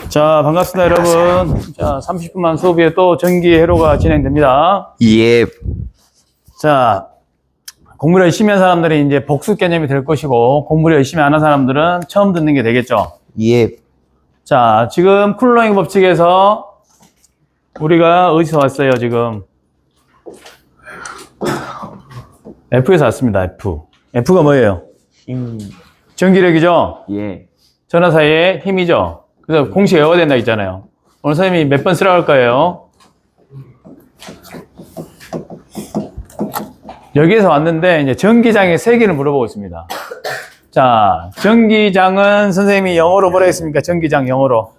자, 반갑습니다, 여러분. 자, 30분만 수업 후에 또 전기 회로가 진행됩니다. 예. 자, 공부를 열심히 한 사람들이 이제 복수 개념이 될 것이고, 공부를 열심히 안 한 사람들은 처음 듣는 게 되겠죠. 예. 자, 지금 쿨러잉 법칙에서 우리가 어디서 왔어요, 지금? F에서 왔습니다, F. F가 뭐예요? 힘. 전기력이죠? 예. 전화 사이의 힘이죠? 그래서 공식 외워야 된다 했잖아요. 오늘 선생님이 몇 번 쓰라고 할 거예요? 여기에서 왔는데 이제 전기장의 세기를 물어보고 있습니다. 자, 전기장은 선생님이 영어로 뭐라 했습니까? 전기장 영어로.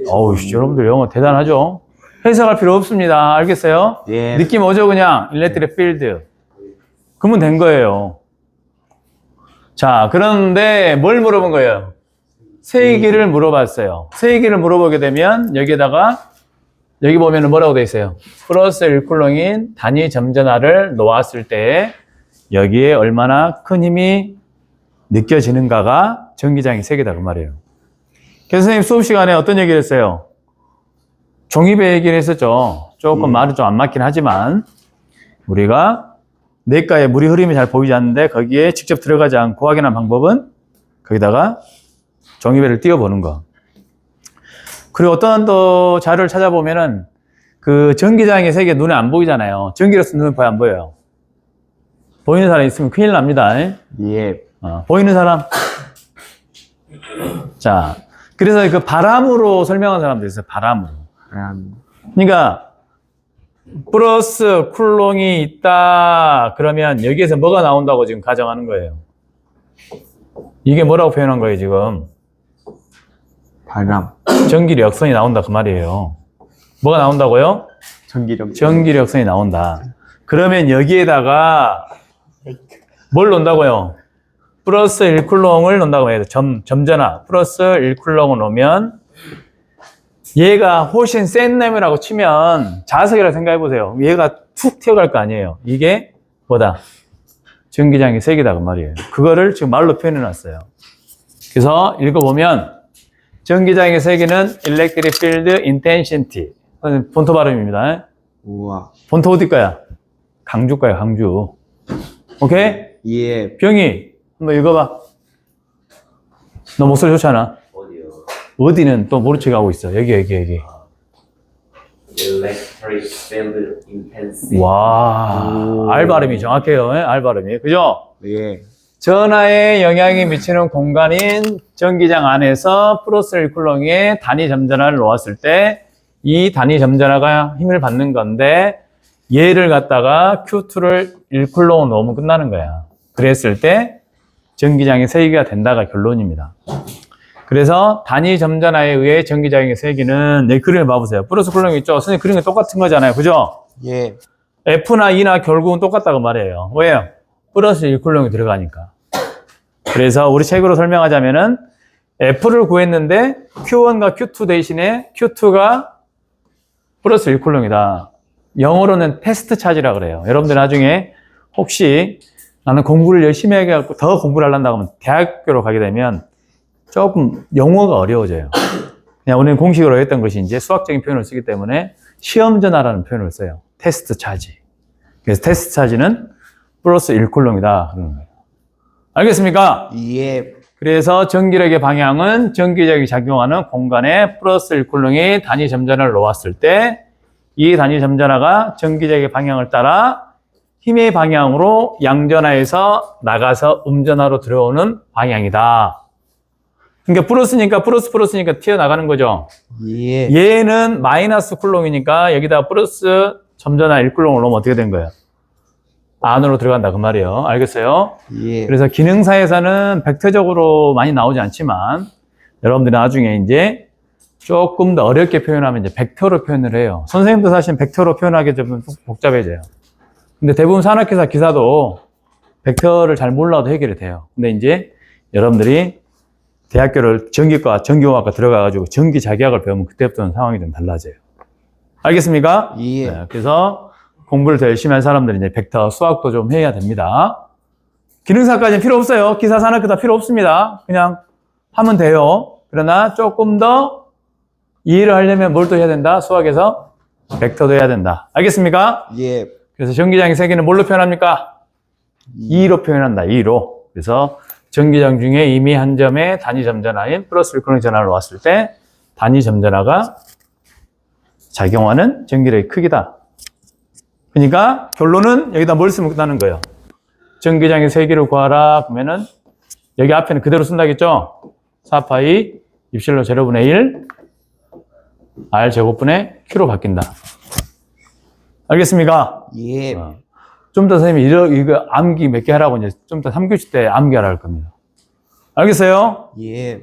어우, 여러분들 영어 대단하죠? 해석할 필요 없습니다. 알겠어요? 예. 느낌 오죠, 그냥? 일렉트릭 필드. 그러면 된 거예요. 자, 그런데 뭘 물어본 거예요? 세기를 물어봤어요. 세기를 물어보게 되면 여기에다가 여기 보면은 뭐라고 되어 있어요? 플러스 1쿨롱인 단위 점전화를 놓았을 때 여기에 얼마나 큰 힘이 느껴지는가가 전기장의 세기다 그 말이에요. 그래서 선생님 수업 시간에 어떤 얘기를 했어요? 종이배 얘기를 했었죠. 조금 말은 좀 안 맞긴 하지만 우리가 냇가에 물이 흐름이 잘 보이지 않는데 거기에 직접 들어가지 않고 확인하는 방법은 거기다가 종이배를 띄워보는 거. 그리고 어떤 또 자료를 찾아보면은 그 전기장의 세계 눈에 안 보이잖아요. 전기로서 눈에 보여 안 보여요? 보이는 사람 있으면 큰일 납니다. 예. 보이는 사람? 자, 그래서 그 바람으로 설명한 사람도 있어요. 바람으로. 그러니까 플러스 쿨롱이 있다 그러면 여기에서 뭐가 나온다고 지금 가정하는 거예요. 이게 뭐라고 표현한 거예요 지금? 바람. 전기력선이 나온다 그 말이에요. 뭐가 나온다고요? 전기력. 전기력선이 나온다. 그러면 여기에다가 뭘 넣는다고요? 플러스 1쿨롱을 넣는다고 해요. 점전화. 플러스 1쿨롱을 넣으면 얘가 훨씬 센 놈이라고 치면 자석이라고 생각해 보세요. 얘가 툭 튀어갈 거 아니에요. 이게 뭐다? 전기장의 세기다 그 말이에요. 그거를 지금 말로 표현해 놨어요. 그래서 읽어보면 전기장의 세기는 Electric Field Intensity. 본토 발음입니다. 우와. 본토 어디 거야? 강주 거야, 강주. 오케이? 예. 병이 한번 읽어봐. 너 목소리 좋잖아. 어디요? 어디는 또 모른 척 하고 있어. 여기. Electric Field Intensity. 와, 알 발음이 정확해요. 알 발음이. 그죠? 예. 전하에 영향이 미치는 공간인 전기장 안에서 플러스 1쿨롱의 단위 점전화를 놓았을 때 이 단위 점전화가 힘을 받는 건데 얘를 갖다가 Q2를 1쿨롱 놓으면 끝나는 거야. 그랬을 때 전기장의 세기가 된다가 결론입니다. 그래서 단위 점전화에 의해 전기장의 세기는 내 그림을 봐보세요. 플러스 쿨롱 있죠? 선생님 그린 게 똑같은 거잖아요. 그죠? 예. F나 E나 결국은 똑같다고 말해요. 왜요? 플러스 1쿨롱이 들어가니까. 그래서 우리 책으로 설명하자면은 F를 구했는데 Q1과 Q2 대신에 Q2가 플러스 1쿨롱이다. 영어로는 테스트 차지라 그래요. 여러분들 나중에 혹시 나는 공부를 열심히 해갖고 더 공부를 하려고 하면 대학교로 가게 되면 조금 영어가 어려워져요. 그냥 우리는 공식으로 했던 것이 이제 수학적인 표현을 쓰기 때문에 시험 전화라는 표현을 써요. 테스트 차지. 그래서 테스트 차지는 플러스 1쿨롱이다. 그러는 거예요. 알겠습니까? 예. 그래서 전기력의 방향은 전기력이 작용하는 공간에 플러스 1쿨롱이 단위 점전화를 놓았을 때 이 단위 점전화가 전기력의 방향을 따라 힘의 방향으로 양전화에서 나가서 음전화로 들어오는 방향이다. 그러니까 플러스니까 튀어나가는 거죠. 예. 얘는 마이너스 쿨롱이니까 여기다 플러스 점전화 1쿨롱을 놓으면 어떻게 된 거예요? 안으로 들어간다 그 말이에요. 알겠어요? 예. 그래서 기능사에서는 벡터적으로 많이 나오지 않지만 여러분들이 나중에 이제 조금 더 어렵게 표현하면 이제 벡터로 표현을 해요. 선생님도 사실 벡터로 표현하기 좀 복잡해져요. 근데 대부분 산업기사 기사도 벡터를 잘 몰라도 해결이 돼요. 근데 이제 여러분들이 대학교를 전기공학과 들어가가지고 전기 자기학을 배우면 그때부터는 상황이 좀 달라져요. 알겠습니까? 예. 네, 그래서 공부를 더 열심히 한 사람들은 이제 벡터 수학도 좀 해야 됩니다. 기능사까지는 필요 없어요. 기사 산업기사 필요 없습니다. 그냥 하면 돼요. 그러나 조금 더 이해를 하려면 뭘 또 해야 된다? 수학에서 벡터도 해야 된다. 알겠습니까? 예. 그래서 전기장의 세기는 뭘로 표현합니까? 2로 표현한다. 2로. 그래서 전기장 중에 이미 한 점에 단위 점전화인 플러스 일코론 전화를 놓았을 때 단위 점전화가 작용하는 전기력의 크기다. 그러니까 결론은 여기다 뭘 쓰면 끝나는 거예요. 전기장의 세기를 구하라. 그러면은 여기 앞에는 그대로 쓴다겠죠? 4파이 입실로 제로분의 1 R 제곱분의 Q로 바뀐다. 알겠습니까? 예. 좀 더 선생님이 이거 암기 몇 개 하라고 이제 좀 더 3교시 때 암기하라 할 겁니다. 알겠어요? 예.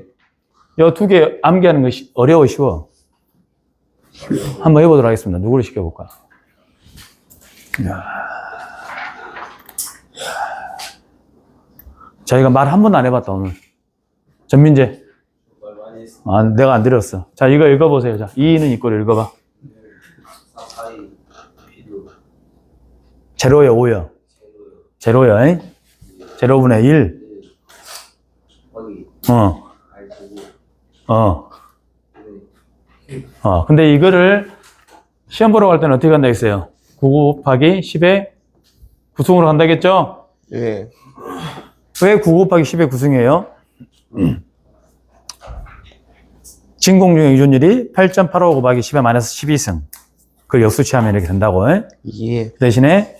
이 두 개 암기하는 거 어려워, 쉬워? 한번 해보도록 하겠습니다. 누구를 시켜볼까? 저희가 말 한 번도 안 해봤다, 오늘. 전민재. 말 많이 했어. 아, 내가 안 드렸어. 자, 이거 읽어보세요. 자, 2는 이꼴 읽어봐. 4파이 P도 제로요, 5요. 제로요, 잉? 제로분의 1. 거기 어, 알고 근데 이거를 시험 보러 갈 때는 어떻게 간다 했어요? 9 곱하기 10의 구승으로 간다겠죠? 예. 왜 9 곱하기 10의 구승이에요? 진공 중의 유전율이 8.85 곱하기 10의 마이너스 12승. 그걸 역수 취하면 이렇게 된다고. 예. 그 대신에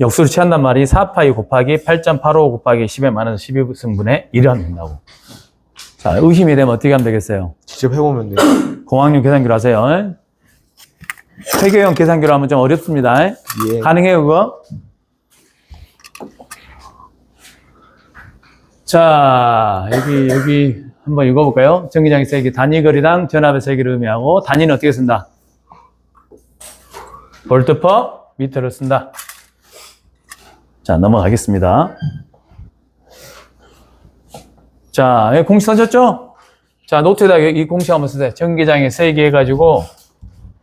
역수를 취한단 말이 4파이 곱하기 8.85 곱하기 10의 마이너스 12승분의 1을 하면 된다고. 자, 의심이 되면 어떻게 하면 되겠어요? 직접 해보면 돼요. 공학용 계산기로 하세요. 회계형 계산기로 하면 좀 어렵습니다. 예. 가능해요, 그거? 자, 여기 한번 읽어볼까요? 전기장의 세기, 단위거리당 전압의 세기를 의미하고, 단위는 어떻게 쓴다? 볼트 퍼 미터를 쓴다. 자, 넘어가겠습니다. 자, 여기 공식 써졌죠? 자, 노트에다 이 공식 한번 쓰세요. 전기장의 세기 해가지고,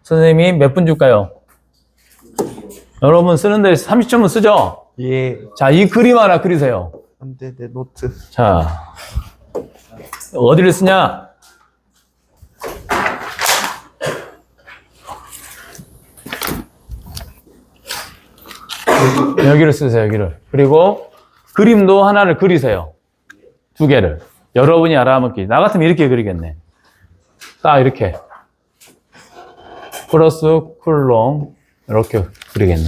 선생님이 몇 분 줄까요? 여러분 쓰는데 30점은 쓰죠? 예. 자, 이 그림 하나 그리세요. 안 돼, 내 노트. 자, 어디를 쓰냐? 여기를 쓰세요, 여기를. 그리고 그림도 하나를 그리세요. 두 개를. 여러분이 알아먹기. 나 같으면 이렇게 그리겠네. 딱 이렇게. 플러스 쿨롱. 이렇게 그리겠네.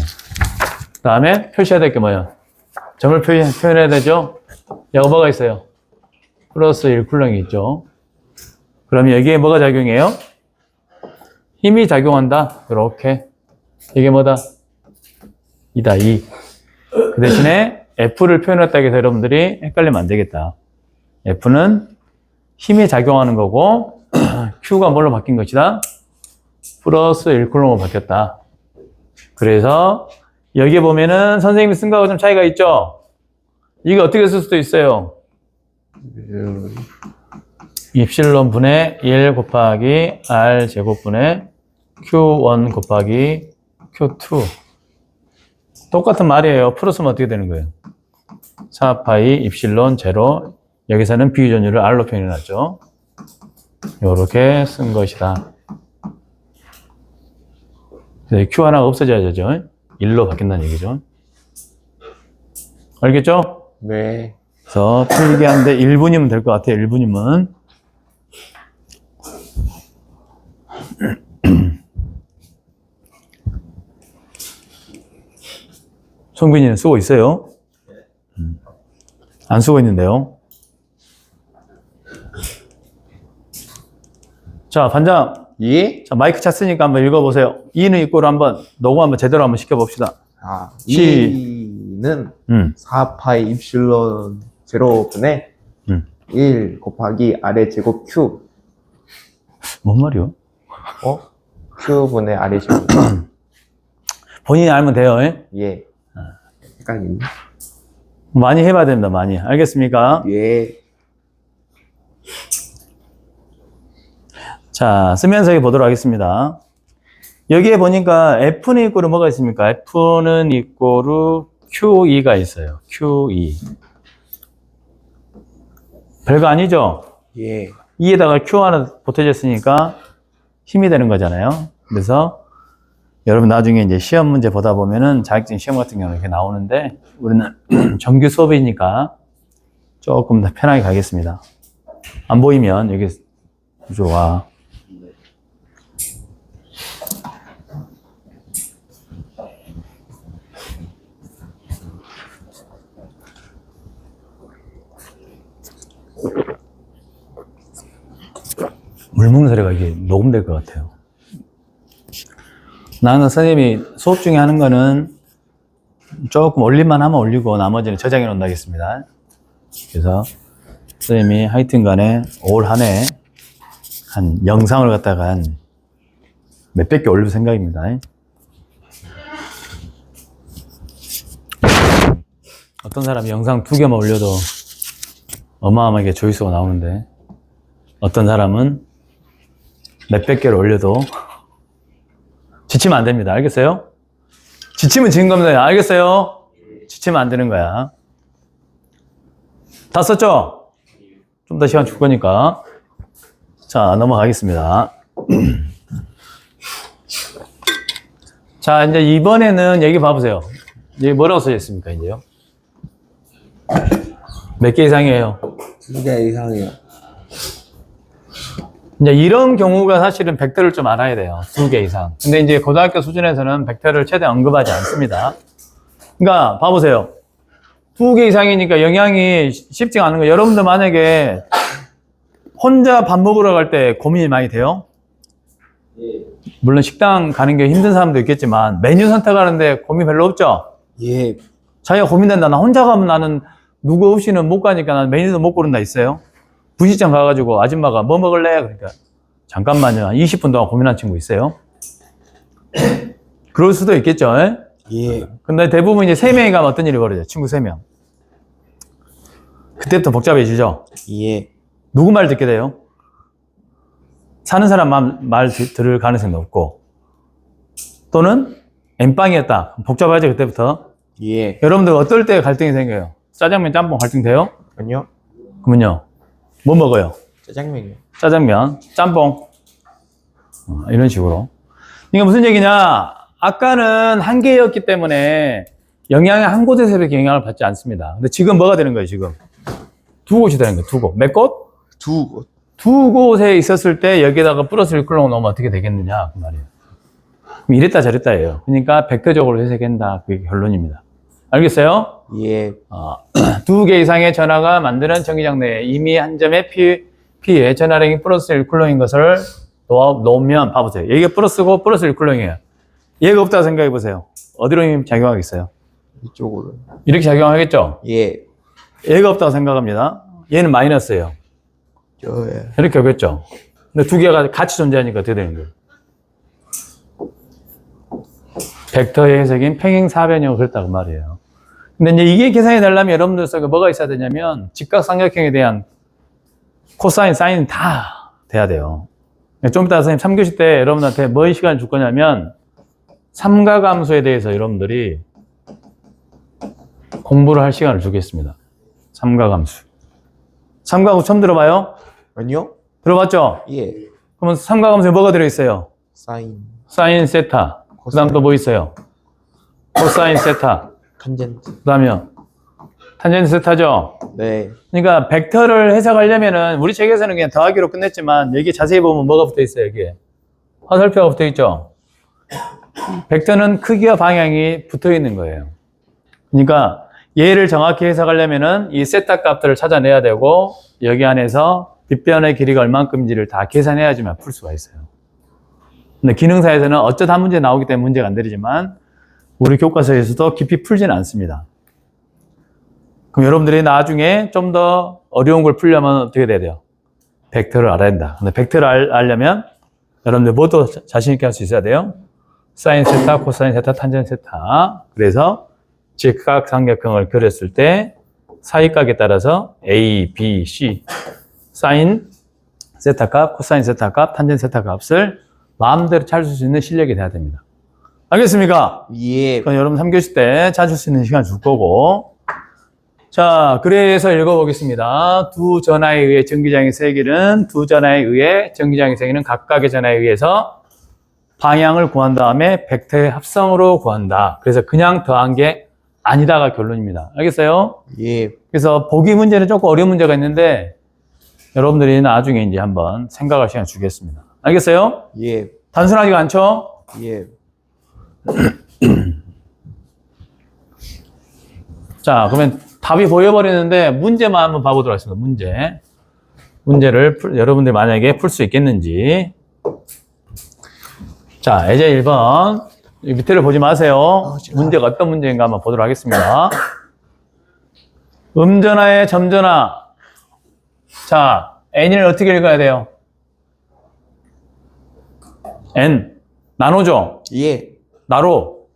그 다음에 표시해야 될 게 뭐예요? 점을 표현해야 되죠? 여기 뭐가 있어요? 플러스 1쿨롱이 있죠. 그러면 여기에 뭐가 작용해요? 힘이 작용한다. 이렇게. 이게 뭐다? 2다, 2. 그 대신에 F를 표현했다고 해서 여러분들이 헷갈리면 안 되겠다. F는 힘이 작용하는 거고, Q가 뭘로 바뀐 것이다? 플러스 1쿨롱으로 바뀌었다. 그래서 여기에 보면은 선생님이 쓴 거하고 좀 차이가 있죠? 이거 어떻게 쓸 수도 있어요? 입실론 분의 1 곱하기 R 제곱분의 Q1 곱하기 Q2. 똑같은 말이에요. 풀었으면 어떻게 되는 거예요? 4파이 입실론 제로. 여기서는 비유전율을 R로 표현해놨죠. 요렇게 쓴 것이다. Q 하나가 없어져야 되죠. 1로 바뀐다는 얘기죠. 알겠죠? 네. 그래서 풀기 하는데 1분이면 될 것 같아요. 1분이면. 성빈이는 쓰고 있어요? 안 쓰고 있는데요. 자, 반장. 예? 자, 마이크 찼으니까 한번 읽어보세요. 2는 이꼴로 한번, 녹음 한번 제대로 한번 시켜봅시다. 아, 시- 2는 음. 4파이 입실론 제로분의 1 곱하기 R의 제곱 Q. 뭔 말이요? Q분의 R의 제곱. 본인이 알면 돼요. 예. 헷갈리네. 많이 해봐야 됩니다. 많이. 알겠습니까? 예. 자, 쓰면서 보도록 하겠습니다. 여기에 보니까 F는 이꼴로 뭐가 있습니까? F는 이꼴로 QE가 있어요. QE. 별거 아니죠? 예. E에다가 Q 하나 보태졌으니까 힘이 되는 거잖아요. 그래서 여러분 나중에 이제 시험 문제 보다 보면은 자격증 시험 같은 경우는 이렇게 나오는데 우리는 정규 수업이니까 조금 더 편하게 가겠습니다. 안 보이면 여기 좋아. 물 먹는 소리가 이게 녹음될 것 같아요. 나는 선생님이 수업 중에 하는 거는 조금 올릴만 하면 올리고 나머지는 저장해 놓는다겠습니다. 그래서 선생님이 하여튼 간에 올 한 해 한 영상을 갖다가 한 몇백 개 올릴 생각입니다. 어떤 사람이 영상 2개만 올려도 어마어마하게 조회수가 나오는데 어떤 사람은 몇백 개를 올려도 지치면 안 됩니다. 알겠어요? 지치면 지는 겁니다. 알겠어요? 지치면 안 되는 거야. 다 썼죠? 좀 더 시간 줄 거니까. 자, 넘어가겠습니다. 자, 이제 이번에는 여기 봐보세요. 여기 뭐라고 써있습니까, 이제요? 몇 개 이상이에요? 2개 이상이요. 이제 이런 경우가 사실은 벡터를 좀 알아야 돼요. 2개 이상. 근데 이제 고등학교 수준에서는 벡터를 최대한 언급하지 않습니다. 그러니까 봐보세요. 2개 이상이니까 영향이 쉽지가 않은 거예요. 여러분들 만약에 혼자 밥 먹으러 갈 때 고민이 많이 돼요? 예. 물론 식당 가는 게 힘든 사람도 있겠지만 메뉴 선택하는데 고민 별로 없죠? 예. 자기가 고민된다. 나 혼자 가면 나는 누구 없이는 못 가니까 난 메뉴도 못 고른다 있어요? 분식점 가가지고 아줌마가 뭐 먹을래? 그러니까 잠깐만요. 한 20분 동안 고민한 친구 있어요? 그럴 수도 있겠죠? 예. 근데 대부분 이제 3명이 가면 어떤 일이 벌어져요? 친구 3명. 그때부터 복잡해지죠? 예. 누구 말 듣게 돼요? 사는 사람 말 들을 가능성도 없고 또는 엠빵이었다. 복잡하죠 그때부터. 예. 여러분들 어떨 때 갈등이 생겨요? 짜장면, 짬뽕 갈등 돼요? 아니요. 그러면요. 뭐 먹어요? 짜장면이요. 짜장면, 짬뽕. 이런 식으로. 이게 무슨 얘기냐? 아까는 한 개였기 때문에 영향이 한 곳에서 이렇게 영향을 받지 않습니다. 근데 지금 뭐가 되는 거예요, 지금? 2곳이 되는 거예요, 2곳. 몇 곳? 2곳. 2곳에 있었을 때 여기에다가 플러스 1클롱을 넣으면 어떻게 되겠느냐, 그 말이에요. 그럼 이랬다 저랬다예요. 그러니까 벡터적으로 해석한다. 그게 결론입니다. 알겠어요? 예. 2개 이상의 전하가 만드는 전기장 내에 이미 한 점의 P의 전하량이 플러스 1쿨롱인 것을 놓으면 봐보세요. 얘가 플러스고 플러스 1쿨롱이에요. 얘가 없다고 생각해 보세요. 어디로 작용하겠어요? 이쪽으로. 이렇게 작용하겠죠? 예. 얘가 없다고 생각합니다. 얘는 마이너스예요. 예. 이렇게 오겠죠? 근데 2개가 같이 존재하니까 어떻게 되는 거예요? 벡터의 해석인 평행사변형을 그랬다고 말이에요. 근데 이제 이게 계산이 되려면 여러분들 속에 뭐가 있어야 되냐면 직각삼각형에 대한 코사인, 사인 다 돼야 돼요. 좀 이따 선생님 3교시 때 여러분한테 뭐 시간을 줄 거냐면 삼각함수에 대해서 여러분들이 공부를 할 시간을 주겠습니다. 삼각함수. 삼각함수 처음 들어봐요? 아니요. 들어봤죠? 예. 그러면 삼각함수에 뭐가 들어있어요? 사인. 사인 세타. 그 다음 또 뭐 있어요? 코사인 세타. 탄젠트. 그 다음에요. 탄젠트 세타죠? 네. 그러니까 벡터를 해석하려면은 우리 책에서는 그냥 더하기로 끝냈지만 여기 자세히 보면 뭐가 붙어 있어요, 여기에? 화살표가 붙어 있죠? 벡터는 크기와 방향이 붙어 있는 거예요. 그러니까 얘를 정확히 해석하려면은 이 세타 값들을 찾아내야 되고 여기 안에서 빗변의 길이가 얼만큼인지를 다 계산해야지만 풀 수가 있어요. 근데 기능사에서는 어쩌다 한 문제 나오기 때문에 문제가 안 되지만 우리 교과서에서도 깊이 풀지는 않습니다. 그럼 여러분들이 나중에 좀 더 어려운 걸 풀려면 어떻게 돼야 돼요? 벡터를 알아야 된다. 근데 벡터를 알려면 여러분들 뭐도 자신 있게 할 수 있어야 돼요? 사인 세타, 코사인 세타, 탄젠트 세타. 그래서 직각삼각형을 그렸을 때 사이각에 따라서 A, B, C 사인 세타 값, 코사인 세타 값, 탄젠트 세타 값을 마음대로 찾을 수 있는 실력이 돼야 됩니다. 알겠습니까? 예. 그럼 여러분 3교시 때 찾을 수 있는 시간 줄 거고 자, 그래서 읽어보겠습니다. 두 전하에 의해 전기장의 세기는 두 전하에 의해 전기장의 세기는 각각의 전하에 의해서 방향을 구한 다음에 벡터의 합성으로 구한다. 그래서 그냥 더한 게 아니다가 결론입니다. 알겠어요? 예. 그래서 보기 문제는 조금 어려운 문제가 있는데 여러분들이 나중에 이제 한번 생각할 시간 주겠습니다. 알겠어요? 예. 단순하지가 않죠? 예. 자, 그러면 답이 보여버리는데 문제만 한번 봐보도록 하겠습니다. 문제를 여러분들이 만약에 풀 수 있겠는지. 자, 예제 1번. 이 밑에를 보지 마세요. 문제가 어떤 문제인가 한번 보도록 하겠습니다. 음전화의 점전화. 자, n을 어떻게 읽어야 돼요? n. 나노죠? 예. 나로.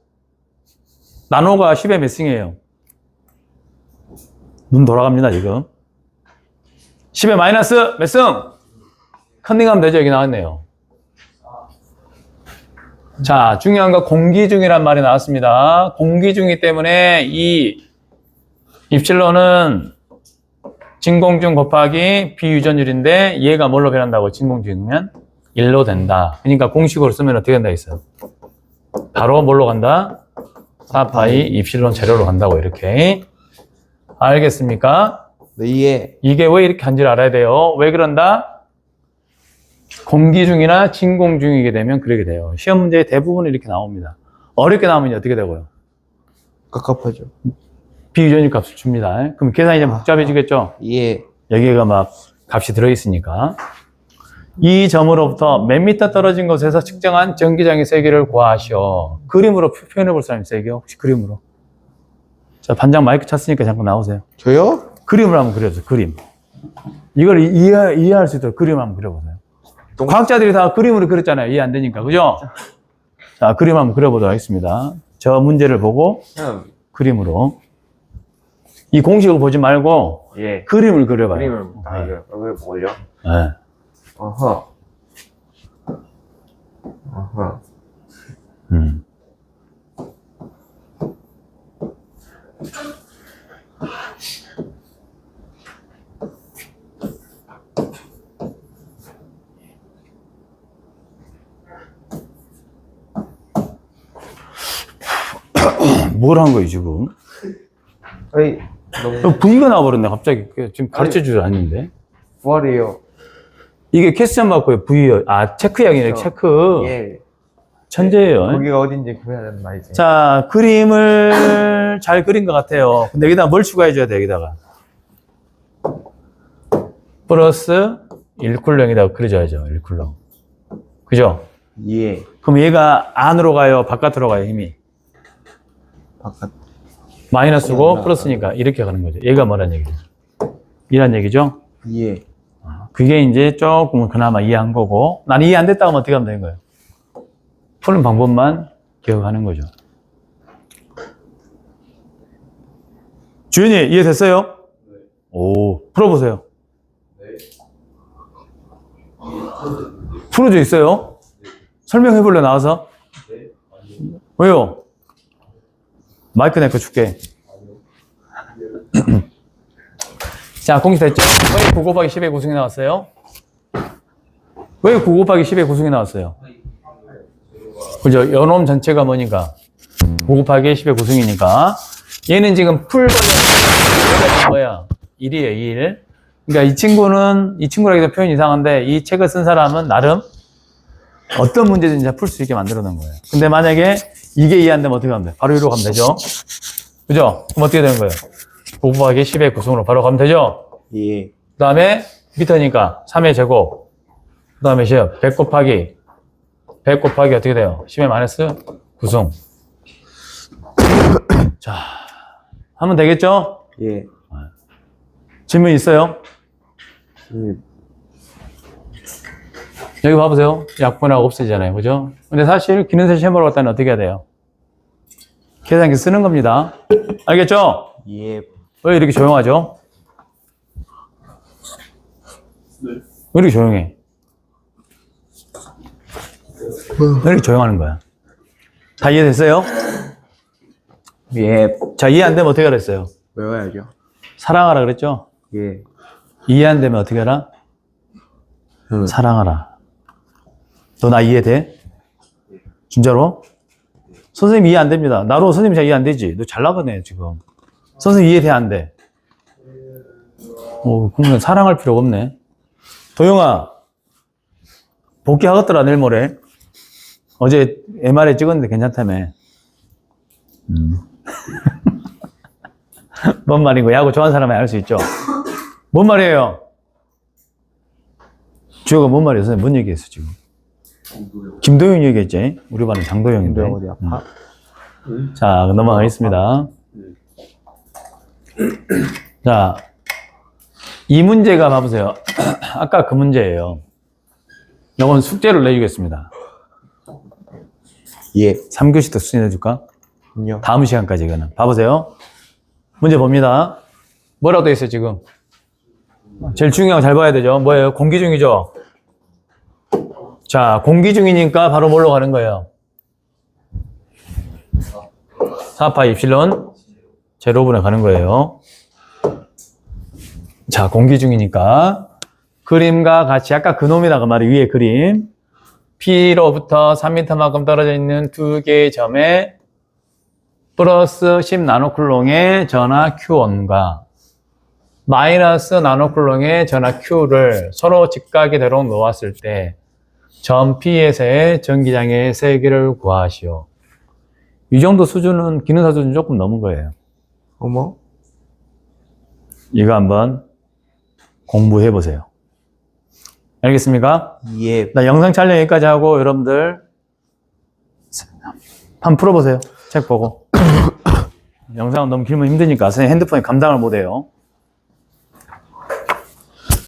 나노가 10의 몇 승이에요? 눈 돌아갑니다, 지금. 10의 마이너스 몇 승? 컨닝하면 되죠? 여기 나왔네요. 자, 중요한 거 공기중이란 말이 나왔습니다. 공기중이기 때문에 이 입실론은 진공중 곱하기 비유전율인데 얘가 뭘로 변한다고? 진공중이면 1로 된다. 그러니까 공식으로 쓰면 어떻게 된다 했어요? 바로 뭘로 간다? 4파이 입실론 재료로 간다고 이렇게. 알겠습니까? 네. 예. 이게 왜 이렇게 한지를 알아야 돼요. 왜 그런다? 공기중이나 진공중이게 되면 그러게 돼요. 시험 문제의 대부분은 이렇게 나옵니다. 어렵게 나오면 어떻게 되고요? 깝깝하죠. 비유전율 값을 줍니다. 그럼 계산이 좀 복잡해지겠죠? 예. 여기가 막 값이 들어있으니까. 이 점으로부터 몇 미터 떨어진 곳에서 측정한 전기장의 세기를 구하시오. 그림으로 표현해 볼 사람이 세게요? 혹시 그림으로? 자, 반장 마이크 찼으니까 잠깐 나오세요. 저요? 그림을 한번 그려보세요. 그림. 이걸 이해할 수 있도록 그림 한번 그려보세요. 과학자들이 다 그림으로 그렸잖아요. 이해 안 되니까. 그죠? 자, 그림 한번 그려보도록 하겠습니다. 저 문제를 보고 그림으로. 이 공식을 보지 말고 예. 그림을 그려봐요. 그림을 왜 뭘요? 네. 아하. 아하. 뭘 한 거예요, 지금? 아이, 너무 V가 나와버렸네, 갑자기. 지금 가르쳐 주지 않는데. 부활이에요. 이게 퀘스천 마크예요, V. 체크형이네, 그렇죠. 체크. 예. 천재예요. 거기가 어딘지 구해야 되는 말이지. 자, 그림을 잘 그린 것 같아요. 근데 여기다가 뭘 추가해줘야 돼, 여기다가. 플러스 1쿨럼이다 그려줘야죠, 1쿨럼. 그죠? 예. 그럼 얘가 안으로 가요, 바깥으로 가요, 힘이? 바깥. 마이너스고 플러스니까 이렇게 가는 거죠. 얘가 뭐란 얘기죠? 이란 얘기죠? 예. 그게 이제 조금 그나마 이해한 거고, 난 이해 안 됐다 하면 어떻게 하면 되는 거예요? 푸는 방법만 기억하는 거죠. 주연이 이해됐어요? 네. 오, 풀어보세요. 네. 풀어져 있어요? 설명해 볼래, 나와서? 네. 아니요. 왜요? 마이크 내 거 줄게. 자, 공식 됐죠? 왜 9 곱하기 10의 구승이 나왔어요? 왜 9 곱하기 10의 구승이 나왔어요? 그죠? 연홈 전체가 뭐니까? 9 곱하기 10의 구승이니까. 얘는 지금 풀 버전 뭐야? 1이에요, 1. 그러니까 이 친구라기도 표현이 이상한데, 이 책을 쓴 사람은 나름 어떤 문제든지 풀 수 있게 만들어 놓은 거예요. 근데 만약에 이게 이해 안 되면 어떻게 하면 돼? 바로 이리로 가면 되죠? 그죠? 그럼 어떻게 되는 거예요? 9 곱하기 10의 구승으로 바로 가면 되죠? 예. 그 다음에 미터니까 3의 제곱. 그 다음에 100 곱하기 어떻게 돼요? 10의 마이너스 구승. 자, 하면 되겠죠? 예. 질문 있어요? 예. 여기 봐보세요. 약분하고 없애잖아요. 그죠? 근데 사실 기능세 시험 보러 갔다 는 어떻게 해야 돼요? 계산기 쓰는 겁니다. 알겠죠? 예. 왜 이렇게 조용하죠? 네. 왜 이렇게 조용해? 왜 이렇게 조용하는 거야? 다 이해됐어요? 예. 자, 이해 안 되면 어떻게 하랬어요? 외워야죠. 사랑하라 그랬죠? 예. 이해 안 되면 어떻게 하라? 사랑하라. 너 나 이해돼? 진짜로? 선생님 이해 안 됩니다. 나로 선생님 잘 이해 안 되지? 너 잘 나가네, 지금. 선생님 이해돼, 안 돼? 그러면 사랑할 필요가 없네. 도영아, 복귀하겠더라, 내일 모레. 어제 MRI 찍었는데 괜찮다며. 뭔 말인고? 야구 좋아하는 사람이 알 수 있죠? 뭔 말이에요? 주호가 뭔 말이에요? 선생님, 뭔 얘기했어, 지금? 김도영 얘기했지? 우리 반은 장도영인데. 어디 아파? 자, 넘어가겠습니다. 자, 이 문제가 봐보세요. 아까 그 문제예요. 이건 숙제를 내주겠습니다. 예. 3교시 더 수진해줄까? 아니요. 다음 시간까지 이거는. 봐보세요. 문제 봅니다. 뭐라고 돼 있어요, 지금? 제일 중요한 거 잘 봐야 되죠. 뭐예요? 공기 중이죠? 자, 공기 중이니까 바로 뭘로 가는 거예요? 4파 입실론 제로분에 가는 거예요. 자, 공기 중이니까 그림과 같이 아까 그놈이다 그 말이 위에 그림 P로부터 3m만큼 떨어져 있는 두 개의 점에 플러스 10 나노쿨롱의 전하 Q1과 마이너스 나노쿨롱의 전하 Q를 서로 직각이 되도록 놓았을 때 점 P에서의 전기장의 세기를 구하시오. 이 정도 수준은 기능사 수준 조금 넘은 거예요. 어머? 이거 한번 공부해 보세요. 알겠습니까? 예. 나 영상 촬영 여기까지 하고 여러분들 한번 풀어보세요. 책 보고. 영상은 너무 길면 힘드니까 선생님 핸드폰에 감당을 못해요.